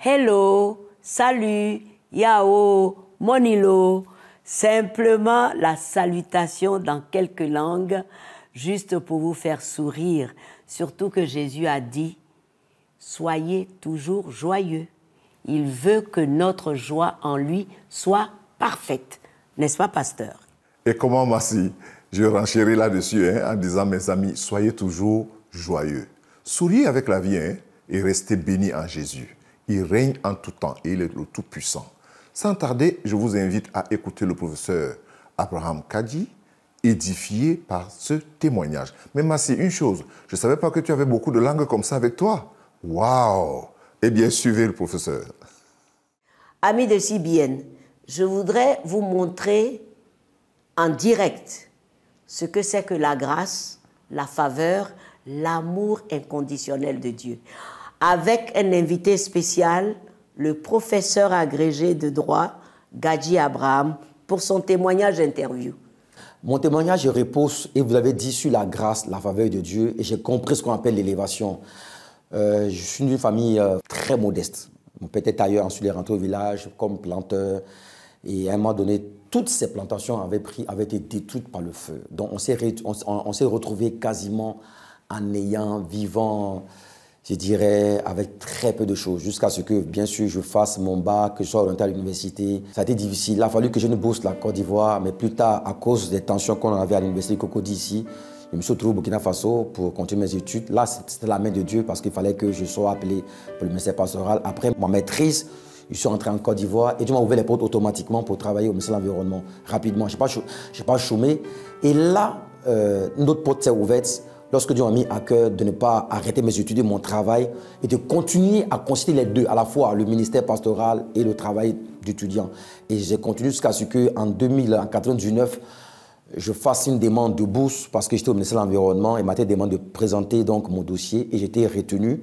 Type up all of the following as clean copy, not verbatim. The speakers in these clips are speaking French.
hello, salut, yao, monilo. Simplement la salutation dans quelques langues, juste pour vous faire sourire. Surtout que Jésus a dit, soyez toujours joyeux. Il veut que notre joie en lui soit parfaite. N'est-ce pas, pasteur? Et comment, Massi, je renchéris là-dessus en disant, mes amis, soyez toujours joyeux. Souriez avec la vie et restez bénis en Jésus. Il règne en tout temps et il est le Tout-Puissant. Sans tarder, je vous invite à écouter le professeur Abraham Kadi, édifié par ce témoignage. Mais Massi, une chose, je ne savais pas que tu avais beaucoup de langues comme ça avec toi. Waouh! Eh bien, suivez le professeur. Amis de CBN, je voudrais vous montrer en direct ce que c'est que la grâce, la faveur, l'amour inconditionnel de Dieu. Avec un invité spécial, le professeur agrégé de droit, Gadji Abraham, pour son témoignage interview. Mon témoignage repose, et vous l'avez dit, sur la grâce, la faveur de Dieu, et j'ai compris ce qu'on appelle l'élévation. Je suis d'une famille très modeste. Mon père était tailleur, ensuite il est rentré au village comme planteur, et à un moment donné, toutes ces plantations avaient été détruites par le feu. Donc on s'est retrouvés quasiment en vivant, je dirais, avec très peu de choses, jusqu'à ce que, bien sûr, je fasse mon bac, que je sois orienté à l'université. Ça a été difficile. Il a fallu que je ne bourse la Côte d'Ivoire, mais plus tard, à cause des tensions qu'on avait à l'université Cocody ici, je me suis retrouvé au Burkina Faso pour continuer mes études. Là, c'était la main de Dieu parce qu'il fallait que je sois appelé pour le ministère pastoral. Après ma maîtrise, je suis entré en Côte d'Ivoire et Dieu m'a ouvert les portes automatiquement pour travailler au ministère de l'Environnement rapidement. Je n'ai pas chômé. Et là, une autre porte s'est ouverte. Lorsque Dieu m'a mis à cœur de ne pas arrêter mes études et mon travail et de continuer à concilier les deux, à la fois le ministère pastoral et le travail d'étudiant. Et j'ai continué jusqu'à ce qu'en 1999, je fasse une demande de bourse parce que j'étais au ministère de l'Environnement et m'a été demandé de présenter donc mon dossier et j'étais retenu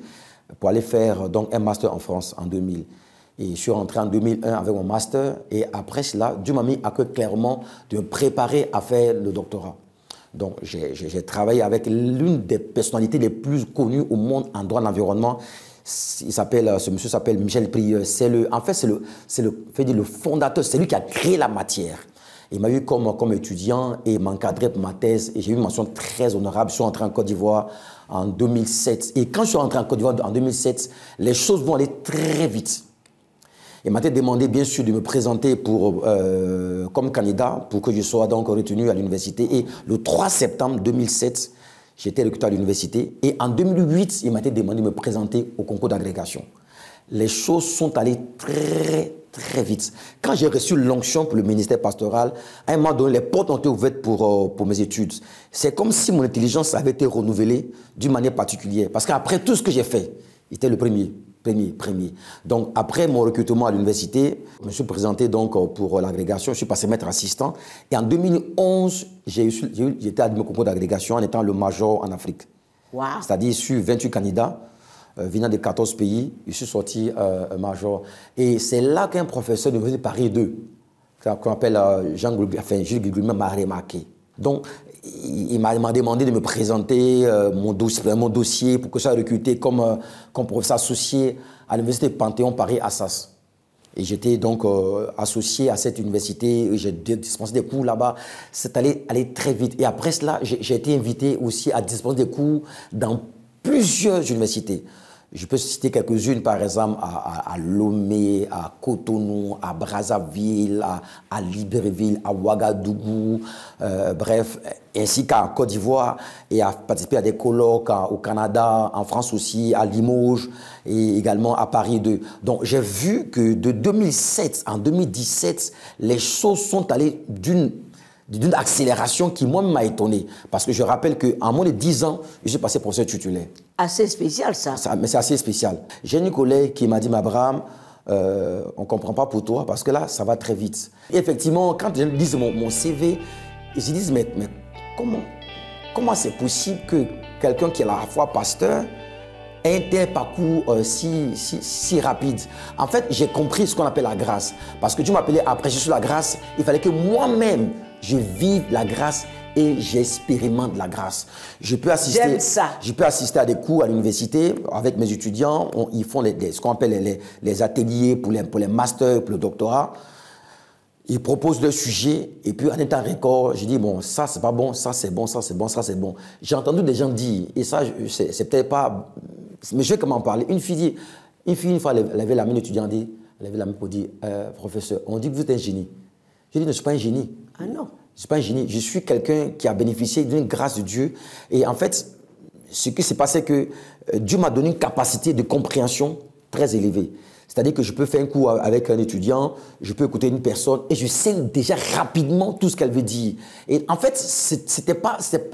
pour aller faire donc un master en France en 2000. Et je suis rentré en 2001 avec mon master et après cela, Dieu m'a mis à cœur clairement de me préparer à faire le doctorat. Donc, j'ai travaillé avec l'une des personnalités les plus connues au monde en droit de l'environnement. Ce monsieur s'appelle Michel Prieur. C'est le fondateur, c'est lui qui a créé la matière. Il m'a eu comme étudiant et m'a encadré pour ma thèse. Et j'ai eu une mention très honorable. Je suis rentré en Côte d'Ivoire en 2007. Et quand je suis rentré en Côte d'Ivoire en 2007, les choses vont aller très vite. Il m'a été demandé, bien sûr, de me présenter comme candidat pour que je sois donc retenu à l'université. Et le 3 septembre 2007, j'étais recruté à l'université. Et en 2008, il m'a été demandé de me présenter au concours d'agrégation. Les choses sont allées très, très vite. Quand j'ai reçu l'onction pour le ministère pastoral, à un moment donné, les portes ont été ouvertes pour mes études. C'est comme si mon intelligence avait été renouvelée d'une manière particulière. Parce qu'après tout ce que j'ai fait, j'étais le premier. Donc, après mon recrutement à l'université, je me suis présenté donc pour l'agrégation, je suis passé maître assistant. Et en 2011, j'étais admis au concours d'agrégation en étant le major en Afrique. Wow. C'est-à-dire, sur 28 candidats, venant de 14 pays, je suis sorti major. Et c'est là qu'un professeur de l'Université Paris 2, qu'on appelle Jules Guilguimin, m'a remarqué. Donc, il m'a demandé de me présenter mon dossier pour que je sois recruté comme professeur associé à l'université Panthéon Paris-Assas. Et j'étais donc associé à cette université, j'ai dispensé des cours là-bas. C'est allé très vite. Et après cela, j'ai été invité aussi à dispenser des cours dans plusieurs universités. Je peux citer quelques-unes, par exemple, à Lomé, à Cotonou, à Brazzaville, à Libreville, à Ouagadougou, bref, ainsi qu'à Côte d'Ivoire, et à participer à des colloques au Canada, en France aussi, à Limoges, et également à Paris 2. Donc, j'ai vu que de 2007 en 2017, les choses sont allées d'une accélération qui, moi, m'a étonné. Parce que je rappelle qu'en moins de 10 ans, je suis passé professeur titulaire. Assez spécial, ça. Mais c'est assez spécial. J'ai une collègue qui m'a dit, Abraham, on ne comprend pas pour toi, parce que là, ça va très vite. Et effectivement, quand je lis mon CV, ils se disent, mais comment c'est possible que quelqu'un qui est à la fois pasteur ait un parcours si rapide? En fait, j'ai compris ce qu'on appelle la grâce. Parce que Dieu m'appelait à prêcher sur la grâce, il fallait que moi-même, je vive la grâce et j'expérimente la grâce. Je peux assister à des cours à l'université avec mes étudiants. Ils font ce qu'on appelle les ateliers pour les masters, pour le doctorat. Ils proposent le sujet et puis en étant record, je dis bon, ça c'est pas bon, ça c'est bon, ça c'est bon, ça c'est bon. J'ai entendu des gens dire, et ça c'est peut-être pas, mais je vais comment en parler. Une fille une fois elle avait la main étudiant, elle avait la main pour dire professeur, on dit que vous êtes un génie. Je dis non, je ne suis pas un génie. Ah non. Je ne suis pas un génie. Je suis quelqu'un qui a bénéficié d'une grâce de Dieu. Et en fait, ce qui s'est passé, c'est que Dieu m'a donné une capacité de compréhension très élevée. C'est-à-dire que je peux faire un cours avec un étudiant, je peux écouter une personne et je sais déjà rapidement tout ce qu'elle veut dire. Et en fait,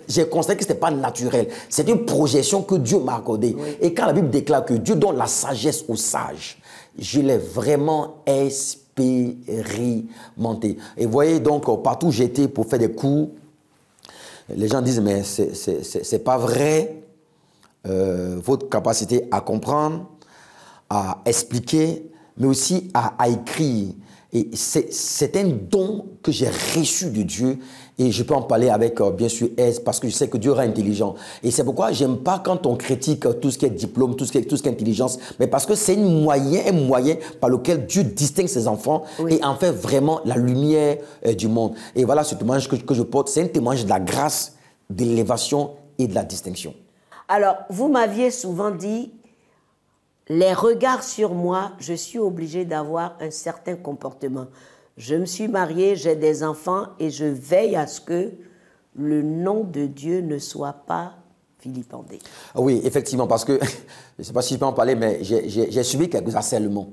j'ai constaté que ce n'était pas naturel. C'est une projection que Dieu m'a accordée. Oui. Et quand la Bible déclare que Dieu donne la sagesse aux sages, je l'ai vraiment expérimenté. Et vous voyez, donc, partout où j'étais pour faire des cours, les gens disent, mais c'est pas vrai, votre capacité à comprendre, à expliquer, mais aussi à écrire. Et c'est un don que j'ai reçu de Dieu et je peux en parler avec, bien sûr, aise parce que je sais que Dieu est intelligent. Et c'est pourquoi j'aime pas quand on critique tout ce qui est diplôme, tout ce qui est intelligence, mais parce que c'est un moyen par lequel Dieu distingue ses enfants et en fait vraiment la lumière du monde. Et voilà ce témoignage que je porte, c'est un témoignage de la grâce, de l'élévation et de la distinction. Alors, vous m'aviez souvent dit, les regards sur moi, je suis obligée d'avoir un certain comportement. Je me suis mariée, j'ai des enfants et je veille à ce que le nom de Dieu ne soit pas vilipendé. Oui, effectivement, parce que, je ne sais pas si je peux en parler, mais j'ai subi quelques harcèlements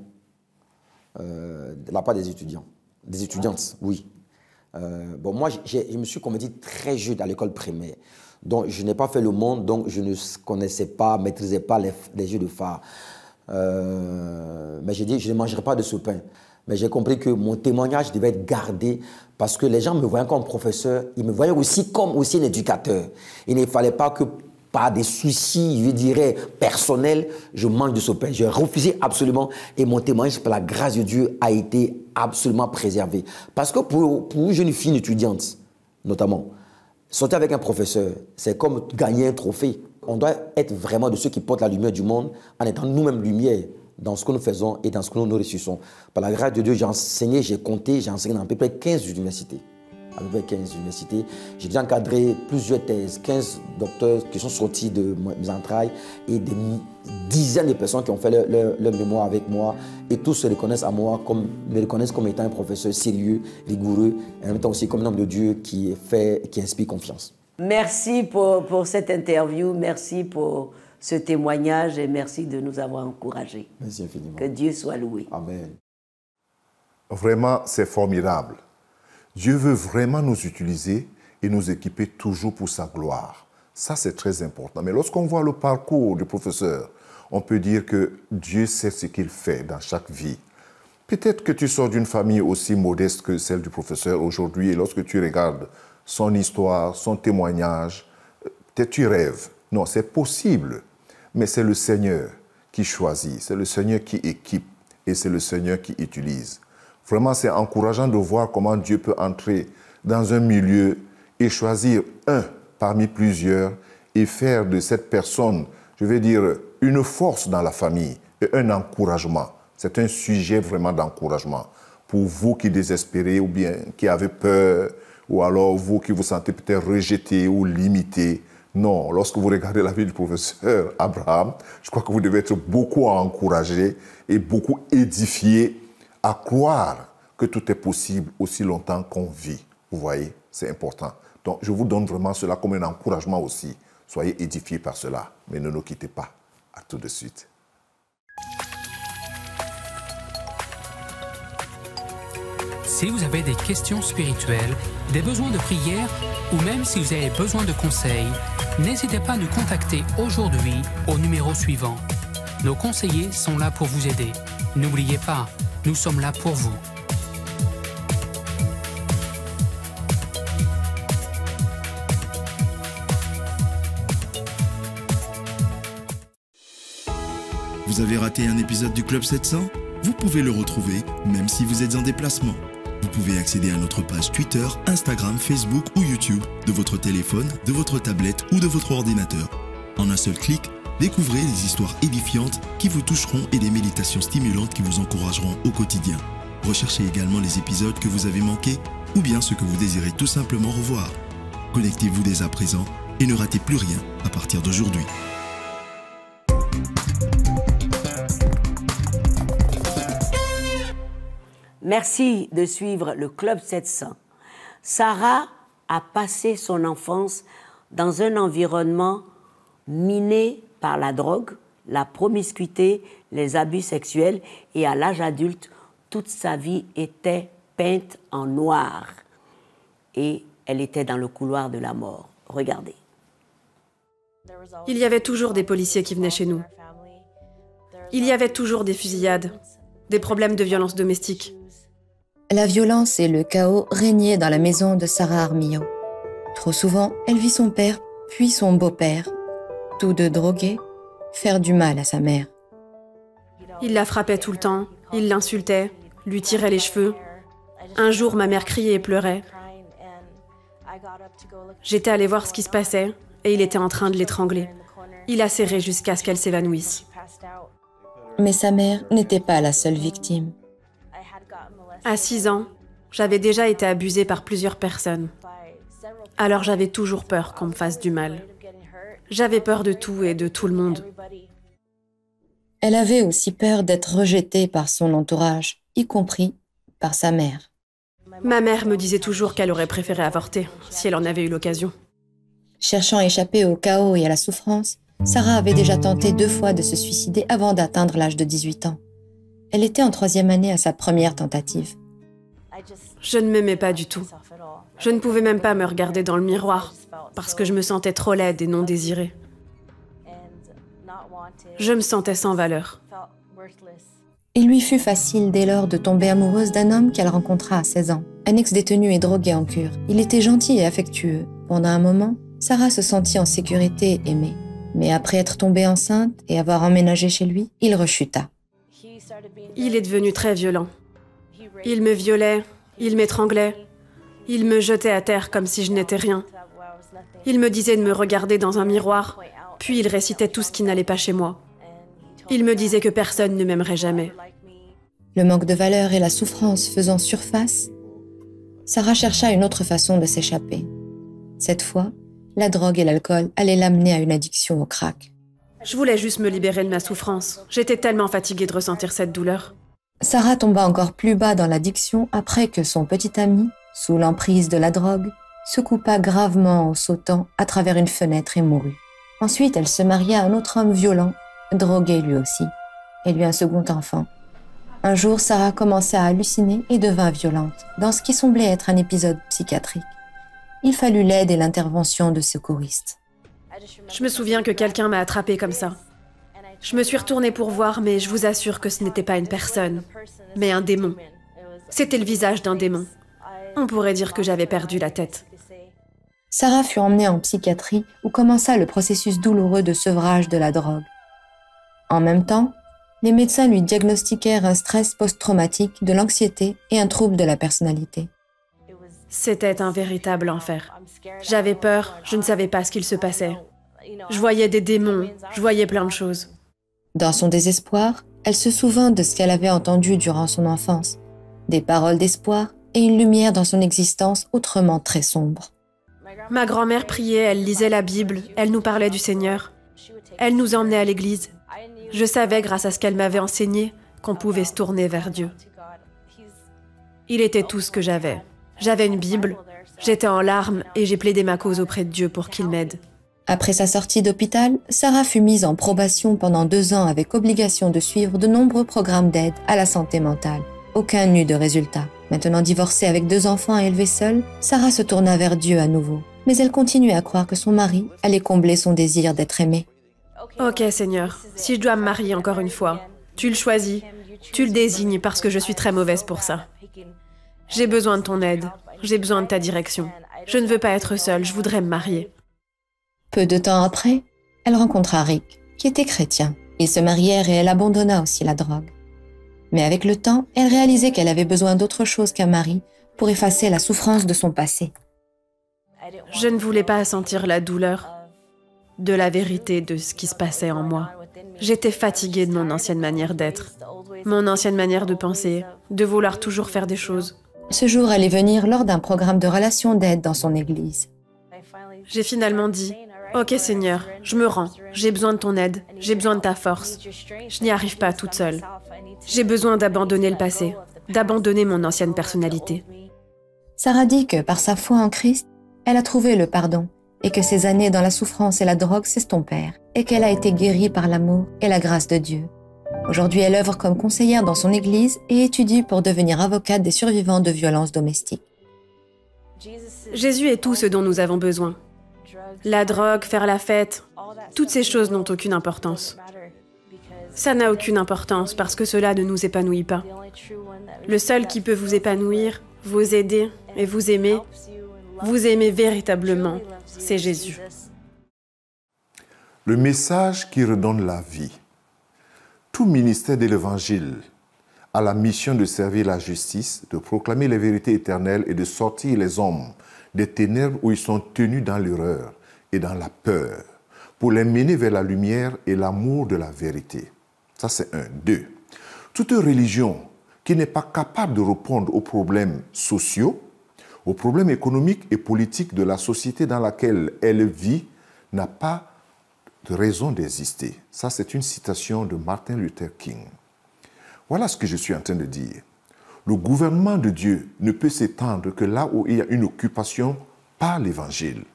de la part des étudiants, des étudiantes, oui. Bon, moi, je me suis converti très jeune à l'école primaire. Donc, je n'ai pas fait le monde, donc je ne connaissais pas, maîtrisais pas les jeux de phare. Mais j'ai dit, je ne mangerai pas de ce pain. Mais j'ai compris que mon témoignage devait être gardé parce que les gens me voyaient comme professeur, ils me voyaient aussi comme un éducateur. Il ne fallait pas que par des soucis, je dirais, personnels, je mange de ce pain. J'ai refusé absolument et mon témoignage, par la grâce de Dieu, a été absolument préservé. Parce que pour une jeune fille étudiante, notamment, sortir avec un professeur, c'est comme gagner un trophée. On doit être vraiment de ceux qui portent la lumière du monde en étant nous-mêmes lumière dans ce que nous faisons et dans ce que nous réussissons. Par la grâce de Dieu, j'ai enseigné, j'ai compté, j'ai enseigné dans à peu près 15 universités. À peu près 15 universités. J'ai déjà encadré plusieurs thèses, 15 docteurs qui sont sortis de mes entrailles et des dizaines de personnes qui ont fait leur mémoire avec moi. Et tous se reconnaissent à moi, me reconnaissent comme étant un professeur sérieux, rigoureux, et en même temps aussi comme un homme de Dieu qui inspire confiance. Merci pour cette interview, merci pour ce témoignage et merci de nous avoir encouragés. Merci infiniment. Que Dieu soit loué. Amen. Vraiment, c'est formidable. Dieu veut vraiment nous utiliser et nous équiper toujours pour sa gloire. Ça, c'est très important. Mais lorsqu'on voit le parcours du professeur, on peut dire que Dieu sait ce qu'il fait dans chaque vie. Peut-être que tu sors d'une famille aussi modeste que celle du professeur aujourd'hui et lorsque tu regardes son histoire, son témoignage, peut-être tu rêves. Non, c'est possible, mais c'est le Seigneur qui choisit, c'est le Seigneur qui équipe et c'est le Seigneur qui utilise. Vraiment, c'est encourageant de voir comment Dieu peut entrer dans un milieu et choisir un parmi plusieurs et faire de cette personne, je vais dire, une force dans la famille et un encouragement. C'est un sujet vraiment d'encouragement. Pour vous qui désespérez ou bien qui avez peur, ou alors vous qui vous sentez peut-être rejeté ou limité. Non, lorsque vous regardez la vie du professeur Abraham, je crois que vous devez être beaucoup encouragé et beaucoup édifié à croire que tout est possible aussi longtemps qu'on vit. Vous voyez, c'est important. Donc, je vous donne vraiment cela comme un encouragement aussi. Soyez édifiés par cela, mais ne nous quittez pas. À tout de suite. Si vous avez des questions spirituelles, des besoins de prière ou même si vous avez besoin de conseils, n'hésitez pas à nous contacter aujourd'hui au numéro suivant. Nos conseillers sont là pour vous aider. N'oubliez pas, nous sommes là pour vous. Vous avez raté un épisode du Club 700 ? Vous pouvez le retrouver même si vous êtes en déplacement. Vous pouvez accéder à notre page Twitter, Instagram, Facebook ou YouTube de votre téléphone, de votre tablette ou de votre ordinateur. En un seul clic, découvrez des histoires édifiantes qui vous toucheront et des méditations stimulantes qui vous encourageront au quotidien. Recherchez également les épisodes que vous avez manqués ou bien ceux que vous désirez tout simplement revoir. Connectez-vous dès à présent et ne ratez plus rien à partir d'aujourd'hui. Merci de suivre le Club 700. Sarah a passé son enfance dans un environnement miné par la drogue, la promiscuité, les abus sexuels et à l'âge adulte, toute sa vie était peinte en noir. Et elle était dans le couloir de la mort. Regardez. Il y avait toujours des policiers qui venaient chez nous. Il y avait toujours des fusillades, des problèmes de violence domestique. La violence et le chaos régnaient dans la maison de Sarah Armillo. Trop souvent, elle vit son père, puis son beau-père, tous deux drogués, faire du mal à sa mère. Il la frappait tout le temps, il l'insultait, lui tirait les cheveux. Un jour, ma mère criait et pleurait. J'étais allée voir ce qui se passait et il était en train de l'étrangler. Il a serré jusqu'à ce qu'elle s'évanouisse. Mais sa mère n'était pas la seule victime. À 6 ans, j'avais déjà été abusée par plusieurs personnes. Alors j'avais toujours peur qu'on me fasse du mal. J'avais peur de tout et de tout le monde. Elle avait aussi peur d'être rejetée par son entourage, y compris par sa mère. Ma mère me disait toujours qu'elle aurait préféré avorter, si elle en avait eu l'occasion. Cherchant à échapper au chaos et à la souffrance, Sarah avait déjà tenté 2 fois de se suicider avant d'atteindre l'âge de 18 ans. Elle était en 3e année à sa première tentative. Je ne m'aimais pas du tout. Je ne pouvais même pas me regarder dans le miroir, parce que je me sentais trop laide et non désirée. Je me sentais sans valeur. Il lui fut facile dès lors de tomber amoureuse d'un homme qu'elle rencontra à 16 ans, un ex-détenu et drogué en cure. Il était gentil et affectueux. Pendant un moment, Sarah se sentit en sécurité et aimée. Mais après être tombée enceinte et avoir emménagé chez lui, il rechuta. Il est devenu très violent. Il me violait, il m'étranglait, il me jetait à terre comme si je n'étais rien. Il me disait de me regarder dans un miroir, puis il récitait tout ce qui n'allait pas chez moi. Il me disait que personne ne m'aimerait jamais. Le manque de valeur et la souffrance faisant surface, Sarah chercha une autre façon de s'échapper. Cette fois, la drogue et l'alcool allaient l'amener à une addiction au crack. Je voulais juste me libérer de ma souffrance. J'étais tellement fatiguée de ressentir cette douleur. Sarah tomba encore plus bas dans l'addiction après que son petit ami, sous l'emprise de la drogue, se coupa gravement en sautant à travers une fenêtre et mourut. Ensuite, elle se maria à un autre homme violent, drogué lui aussi, et lui un second enfant. Un jour, Sarah commença à halluciner et devint violente, dans ce qui semblait être un épisode psychiatrique. Il fallut l'aide et l'intervention de secouristes. Je me souviens que quelqu'un m'a attrapée comme ça. Je me suis retournée pour voir, mais je vous assure que ce n'était pas une personne, mais un démon. C'était le visage d'un démon. On pourrait dire que j'avais perdu la tête. Sarah fut emmenée en psychiatrie où commença le processus douloureux de sevrage de la drogue. En même temps, les médecins lui diagnostiquèrent un stress post-traumatique, de l'anxiété et un trouble de la personnalité. C'était un véritable enfer. J'avais peur, je ne savais pas ce qu'il se passait. Je voyais des démons, je voyais plein de choses. Dans son désespoir, elle se souvint de ce qu'elle avait entendu durant son enfance, des paroles d'espoir et une lumière dans son existence autrement très sombre. Ma grand-mère priait, elle lisait la Bible, elle nous parlait du Seigneur. Elle nous emmenait à l'église. Je savais, grâce à ce qu'elle m'avait enseigné, qu'on pouvait se tourner vers Dieu. Il était tout ce que j'avais. J'avais une Bible, j'étais en larmes et j'ai plaidé ma cause auprès de Dieu pour qu'il m'aide. Après sa sortie d'hôpital, Sarah fut mise en probation pendant 2 ans avec obligation de suivre de nombreux programmes d'aide à la santé mentale. Aucun n'eut de résultat. Maintenant divorcée avec 2 enfants à élever seule, Sarah se tourna vers Dieu à nouveau. Mais elle continuait à croire que son mari allait combler son désir d'être aimée. Ok Seigneur, si je dois me marier encore une fois, tu le choisis, tu le désignes parce que je suis très mauvaise pour ça. J'ai besoin de ton aide, j'ai besoin de ta direction. Je ne veux pas être seule, je voudrais me marier. Peu de temps après, elle rencontra Rick, qui était chrétien. Ils se marièrent et elle abandonna aussi la drogue. Mais avec le temps, elle réalisait qu'elle avait besoin d'autre chose qu'un mari pour effacer la souffrance de son passé. Je ne voulais pas sentir la douleur de la vérité de ce qui se passait en moi. J'étais fatiguée de mon ancienne manière d'être, mon ancienne manière de penser, de vouloir toujours faire des choses. Ce jour allait venir lors d'un programme de relation d'aide dans son église. J'ai finalement dit « Ok Seigneur, je me rends, j'ai besoin de ton aide, j'ai besoin de ta force. Je n'y arrive pas toute seule. J'ai besoin d'abandonner le passé, d'abandonner mon ancienne personnalité. » Sarah dit que par sa foi en Christ, elle a trouvé le pardon et que ses années dans la souffrance et la drogue s'estompèrent et qu'elle a été guérie par l'amour et la grâce de Dieu. Aujourd'hui, elle œuvre comme conseillère dans son église et étudie pour devenir avocate des survivants de violences domestiques. Jésus est tout ce dont nous avons besoin. La drogue, faire la fête, toutes ces choses n'ont aucune importance. Ça n'a aucune importance parce que cela ne nous épanouit pas. Le seul qui peut vous épanouir, vous aider et vous aimer véritablement, c'est Jésus. Le message qui redonne la vie. Tout ministère de l'Évangile a la mission de servir la justice, de proclamer les vérités éternelles et de sortir les hommes des ténèbres où ils sont tenus dans l'erreur et dans la peur, pour les mener vers la lumière et l'amour de la vérité. Ça, c'est 1. 2. Toute religion qui n'est pas capable de répondre aux problèmes sociaux, aux problèmes économiques et politiques de la société dans laquelle elle vit, n'a pas de raison d'exister. Ça, c'est une citation de Martin Luther King. Voilà ce que je suis en train de dire. Le gouvernement de Dieu ne peut s'étendre que là où il y a une occupation par l'Évangile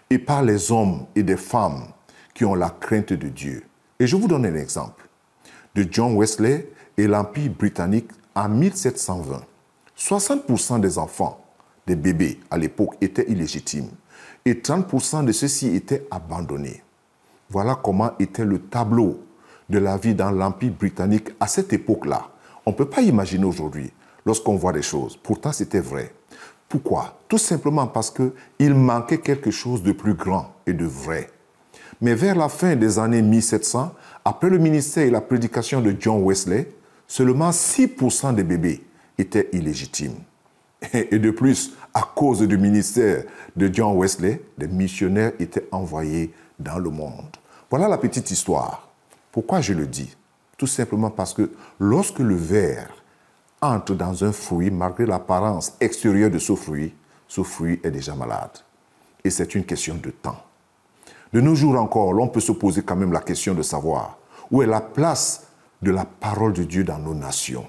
et par les hommes et des femmes qui ont la crainte de Dieu. Et je vous donne un exemple de John Wesley et l'Empire britannique en 1720. 60% des enfants, des bébés à l'époque, étaient illégitimes et 30% de ceux-ci étaient abandonnés. Voilà comment était le tableau de la vie dans l'Empire britannique à cette époque-là. On ne peut pas imaginer aujourd'hui lorsqu'on voit des choses. Pourtant, c'était vrai. Pourquoi? Tout simplement parce qu'il manquait quelque chose de plus grand et de vrai. Mais vers la fin des années 1700, après le ministère et la prédication de John Wesley, seulement 6% des bébés étaient illégitimes. Et de plus, à cause du ministère de John Wesley, des missionnaires étaient envoyés dans le monde. Voilà la petite histoire. Pourquoi je le dis? Tout simplement parce que lorsque le ver entre dans un fruit, malgré l'apparence extérieure de ce fruit est déjà malade. Et c'est une question de temps. De nos jours encore, l'on peut se poser quand même la question de savoir où est la place de la parole de Dieu dans nos nations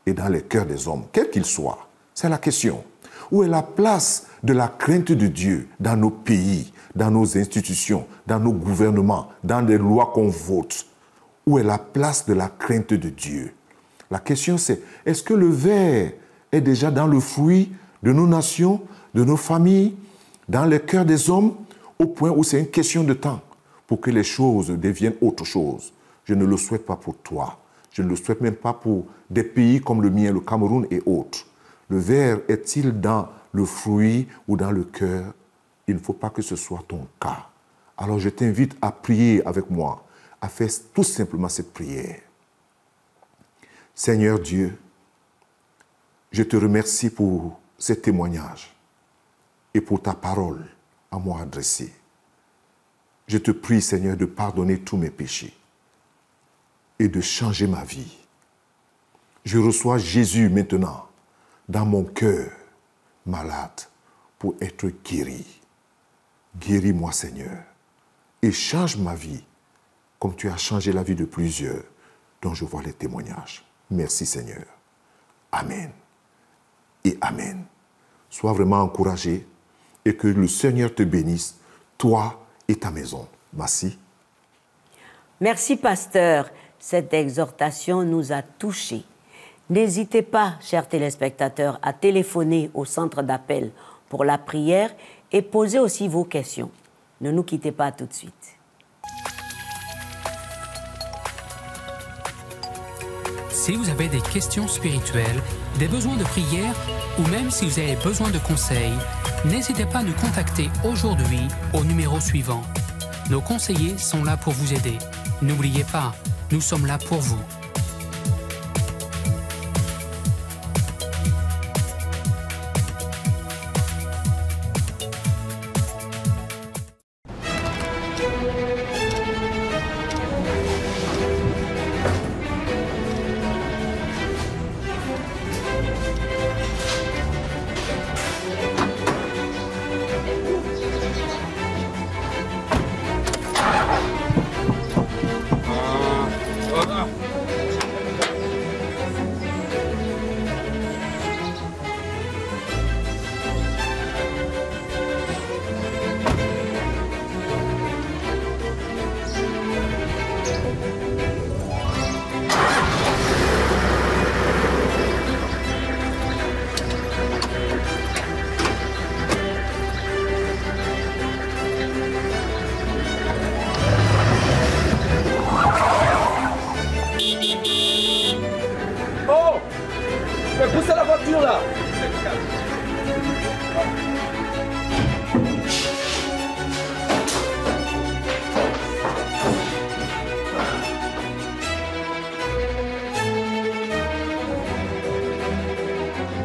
et dans les cœurs des hommes, quels qu'ils soient. C'est la question. Où est la place de la crainte de Dieu dans nos pays, dans nos institutions, dans nos gouvernements, dans les lois qu'on vote? Où est la place de la crainte de Dieu? La question c'est, est-ce que le ver est déjà dans le fruit de nos nations, de nos familles, dans les cœurs des hommes, au point où c'est une question de temps pour que les choses deviennent autre chose? Je ne le souhaite pas pour toi. Je ne le souhaite même pas pour des pays comme le mien, le Cameroun et autres. Le ver est-il dans le fruit ou dans le cœur? Il ne faut pas que ce soit ton cas. Alors je t'invite à prier avec moi, à faire tout simplement cette prière. Seigneur Dieu, je te remercie pour ces témoignages et pour ta parole à moi adressée. Je te prie, Seigneur, de pardonner tous mes péchés et de changer ma vie. Je reçois Jésus maintenant dans mon cœur malade pour être guéri. Guéris-moi, Seigneur, et change ma vie comme tu as changé la vie de plusieurs dont je vois les témoignages. Merci, Seigneur. Amen. Et Amen. Sois vraiment encouragé et que le Seigneur te bénisse, toi et ta maison. Merci. Merci, pasteur. Cette exhortation nous a touchés. N'hésitez pas, chers téléspectateurs, à téléphoner au centre d'appel pour la prière et posez aussi vos questions. Ne nous quittez pas tout de suite. Si vous avez des questions spirituelles, des besoins de prière ou même si vous avez besoin de conseils, n'hésitez pas à nous contacter aujourd'hui au numéro suivant. Nos conseillers sont là pour vous aider. N'oubliez pas, nous sommes là pour vous. Mais poussez la voiture là.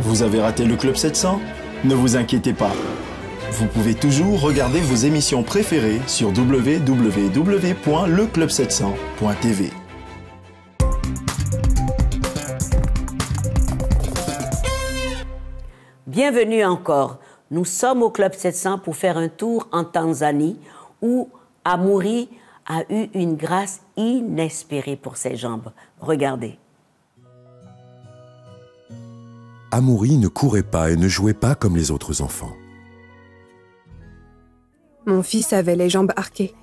Vous avez raté le Club 700? Ne vous inquiétez pas. Vous pouvez toujours regarder vos émissions préférées sur www.leclub700.tv. Bienvenue encore. Nous sommes au Club 700 pour faire un tour en Tanzanie où Amoury a eu une grâce inespérée pour ses jambes. Regardez. Amoury ne courait pas et ne jouait pas comme les autres enfants. Mon fils avait les jambes arquées.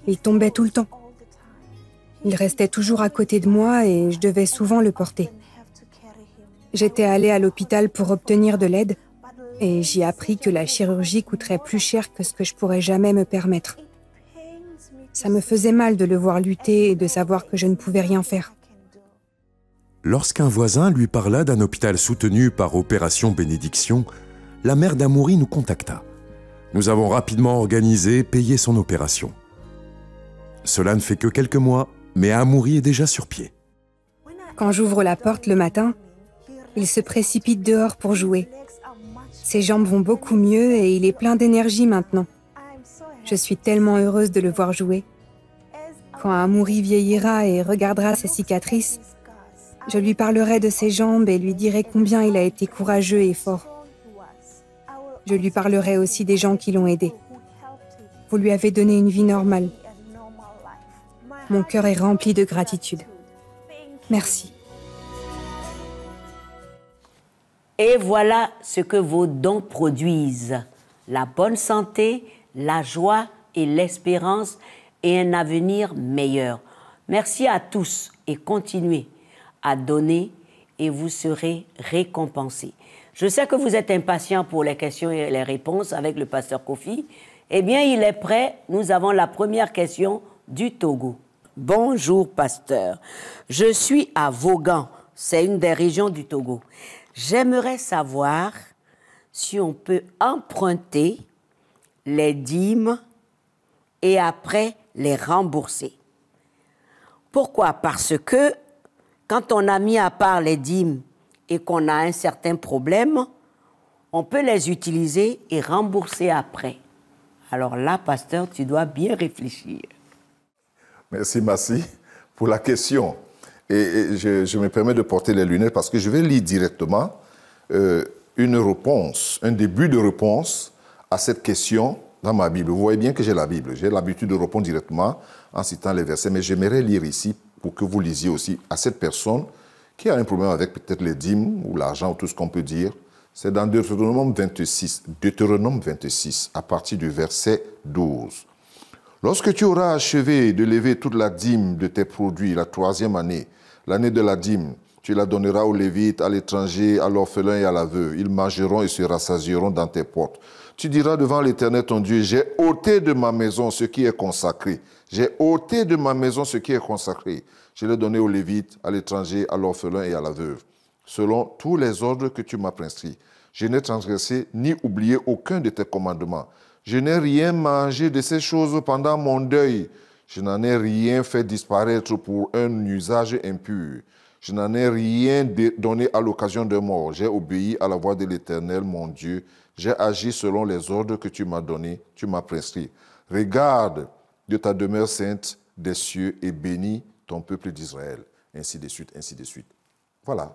Il tombait tout le temps. Il restait toujours à côté de moi et je devais souvent le porter. J'étais allée à l'hôpital pour obtenir de l'aide et j'y ai appris que la chirurgie coûterait plus cher que ce que je pourrais jamais me permettre. Ça me faisait mal de le voir lutter et de savoir que je ne pouvais rien faire. Lorsqu'un voisin lui parla d'un hôpital soutenu par Opération Bénédiction, la mère d'Amoury nous contacta. Nous avons rapidement organisé et payé son opération. Cela ne fait que quelques mois, mais Amoury est déjà sur pied. Quand j'ouvre la porte le matin, il se précipite dehors pour jouer. Ses jambes vont beaucoup mieux et il est plein d'énergie maintenant. Je suis tellement heureuse de le voir jouer. Quand Amoury vieillira et regardera ses cicatrices, je lui parlerai de ses jambes et lui dirai combien il a été courageux et fort. Je lui parlerai aussi des gens qui l'ont aidé. Vous lui avez donné une vie normale. Mon cœur est rempli de gratitude. Merci. Et voilà ce que vos dons produisent. La bonne santé, la joie et l'espérance et un avenir meilleur. Merci à tous et continuez à donner et vous serez récompensés. Je sais que vous êtes impatients pour les questions et les réponses avec le pasteur Kofi. Eh bien, il est prêt. Nous avons la première question du Togo. Bonjour, pasteur. Je suis à Vaughan. C'est une des régions du Togo. J'aimerais savoir si on peut emprunter les dîmes et après les rembourser. Pourquoi? Parce que quand on a mis à part les dîmes et qu'on a un certain problème, on peut les utiliser et rembourser après. Alors là, pasteur, tu dois bien réfléchir. Merci, Massi, pour la question. Et je me permets de porter les lunettes parce que je vais lire directement une réponse, un début de réponse à cette question dans ma Bible. Vous voyez bien que j'ai la Bible. J'ai l'habitude de répondre directement en citant les versets, mais j'aimerais lire ici pour que vous lisiez aussi à cette personne qui a un problème avec peut-être les dîmes ou l'argent ou tout ce qu'on peut dire. C'est dans Deutéronome 26, à partir du verset 12. Lorsque tu auras achevé de lever toute la dîme de tes produits, la 3e année, l'année de la dîme, tu la donneras aux Lévites, à l'étranger, à l'orphelin et à la veuve. Ils mangeront et se rassasieront dans tes portes. Tu diras devant l'Éternel ton Dieu, j'ai ôté de ma maison ce qui est consacré. J'ai ôté de ma maison ce qui est consacré. Je l'ai donné aux Lévites, à l'étranger, à l'orphelin et à la veuve, selon tous les ordres que tu m'as prescrits. Je n'ai transgressé ni oublié aucun de tes commandements. Je n'ai rien mangé de ces choses pendant mon deuil. Je n'en ai rien fait disparaître pour un usage impur. Je n'en ai rien donné à l'occasion de mort. J'ai obéi à la voix de l'Éternel, mon Dieu. J'ai agi selon les ordres que tu m'as donnés, tu m'as prescrits. Regarde de ta demeure sainte des cieux et bénis ton peuple d'Israël. Ainsi de suite, ainsi de suite. Voilà.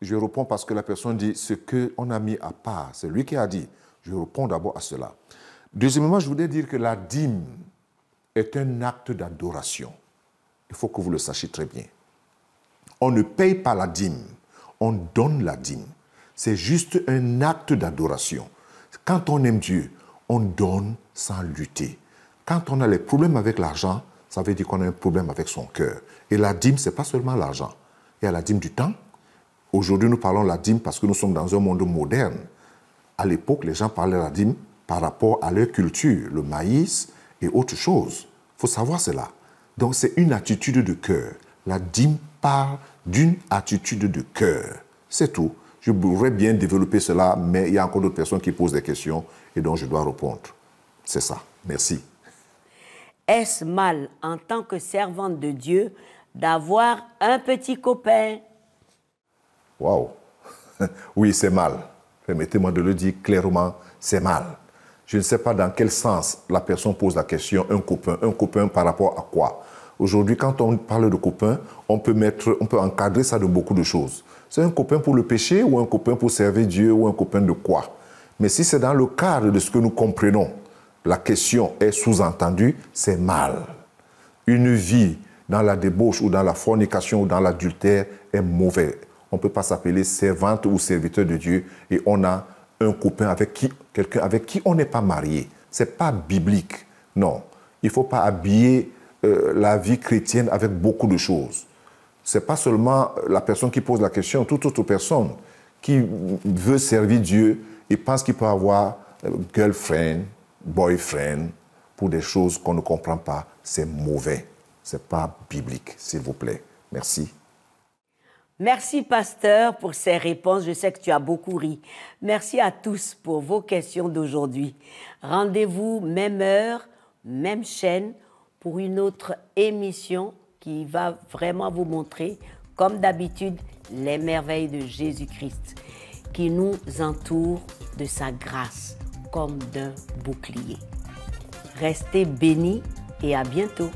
Je réponds parce que la personne dit ce qu'on a mis à part. C'est lui qui a dit. Je réponds d'abord à cela. Deuxièmement, je voudrais dire que la dîme est un acte d'adoration. Il faut que vous le sachiez très bien. On ne paye pas la dîme, on donne la dîme. C'est juste un acte d'adoration. Quand on aime Dieu, on donne sans lutter. Quand on a les problèmes avec l'argent, ça veut dire qu'on a un problème avec son cœur. Et la dîme, ce n'est pas seulement l'argent. Il y a la dîme du temps. Aujourd'hui, nous parlons de la dîme parce que nous sommes dans un monde moderne. À l'époque, les gens parlaient de la dîme par rapport à leur culture, le maïs et autre chose. Il faut savoir cela. Donc, c'est une attitude de cœur. La dîme part d'une attitude de cœur. C'est tout. Je voudrais bien développer cela, mais il y a encore d'autres personnes qui posent des questions et dont je dois répondre. C'est ça. Merci. Est-ce mal, en tant que servante de Dieu, d'avoir un petit copain? Waouh! Oui, c'est mal. Permettez-moi de le dire clairement, c'est mal. Je ne sais pas dans quel sens la personne pose la question, un copain par rapport à quoi? Aujourd'hui, quand on parle de copain, on peut encadrer ça de beaucoup de choses. C'est un copain pour le péché ou un copain pour servir Dieu ou un copain de quoi? Mais si c'est dans le cadre de ce que nous comprenons, la question est sous-entendue, c'est mal. Une vie dans la débauche ou dans la fornication ou dans l'adultère est mauvais. On ne peut pas s'appeler servante ou serviteur de Dieu et on a un copain quelqu'un avec qui on n'est pas marié. Ce n'est pas biblique. Non, il ne faut pas habiller la vie chrétienne avec beaucoup de choses. Ce n'est pas seulement la personne qui pose la question, toute autre personne qui veut servir Dieu et pense qu'il peut avoir girlfriend, boyfriend, pour des choses qu'on ne comprend pas. C'est mauvais. Ce n'est pas biblique, s'il vous plaît. Merci. Merci, pasteur, pour ces réponses. Je sais que tu as beaucoup ri. Merci à tous pour vos questions d'aujourd'hui. Rendez-vous même heure, même chaîne, pour une autre émission qui va vraiment vous montrer, comme d'habitude, les merveilles de Jésus-Christ, qui nous entoure de sa grâce comme d'un bouclier. Restez bénis et à bientôt.